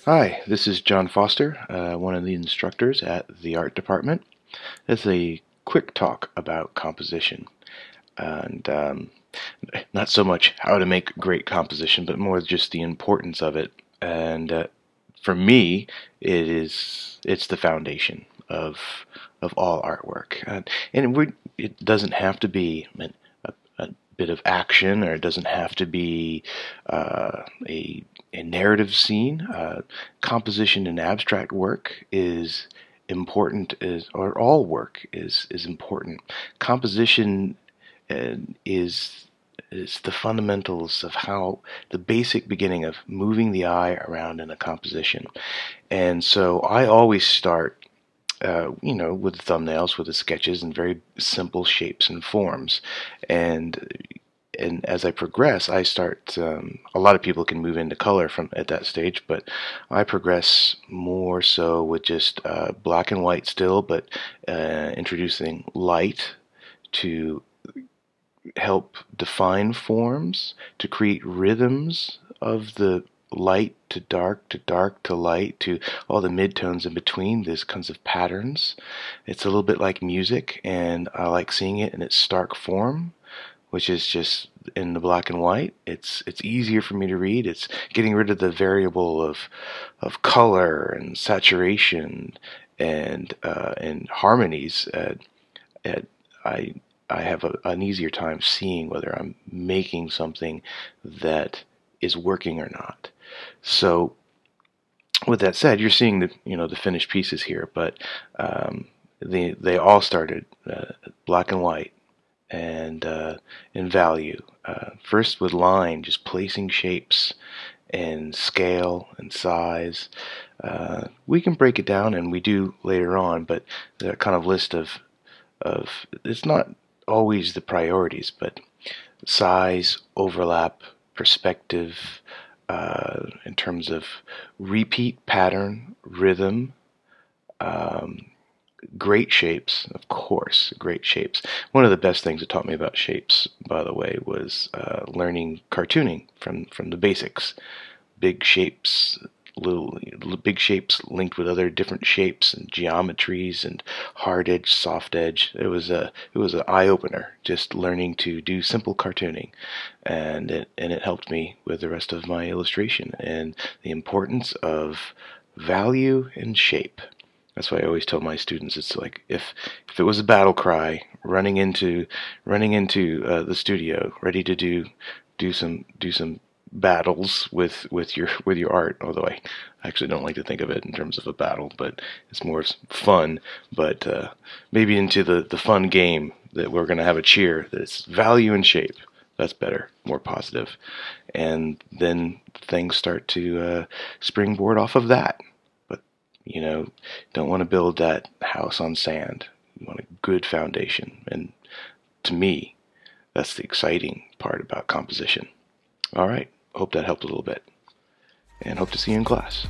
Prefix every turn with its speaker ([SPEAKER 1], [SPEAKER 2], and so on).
[SPEAKER 1] Hi, this is Jon Foster, one of the instructors at the art department. It's a quick talk about composition and not so much how to make great composition, but more just the importance of it. And for me, it's the foundation of all artwork, it doesn't have to be a bit of action, or it doesn't have to be a narrative scene. Composition in abstract work is important, or all work is important. Composition is the fundamentals of how the basic beginning of moving the eye around in a composition. And so I always start with thumbnails, with the sketches and very simple shapes and forms. And as I progress, I start. A lot of people can move into color from at that stage, but I progress more so with just black and white still, but introducing light to help define forms, to create rhythms of the light to dark to dark to light to all the midtones in between, these kinds of patterns. It's a little bit like music, and I like seeing it in its stark form, which is just in the black and white. It's easier for me to read. It's getting rid of the variable of color and saturation and harmonies. And I have an easier time seeing whether I'm making something that is working or not. So with that said, you're seeing the finished pieces here, but they all started black and white and in value. First with line, just placing shapes and scale and size. We can break it down, and we do later on, but the kind of list of it's not always the priorities, but size, overlap, perspective, in terms of repeat pattern, rhythm, um, great shapes, of course, great shapes. One of the best things it taught me about shapes, by the way, was learning cartooning from the basics. Big shapes, little big shapes linked with other different shapes and geometries and hard edge, soft edge. It was an eye opener just learning to do simple cartooning, and it helped me with the rest of my illustration and the importance of value and shape. That's why I always tell my students, it's like if it was a battle cry, running into the studio, ready to do some battles with your art. Although I actually don't like to think of it in terms of a battle, but it's more fun. But maybe into the fun game that we're going to have a cheer that's value and shape. That's better, more positive, and then things start to springboard off of that. But don't want to build that house on sand. You want a good foundation, and to me, that's the exciting part about composition. All right, hope that helped a little bit, and hope to see you in class.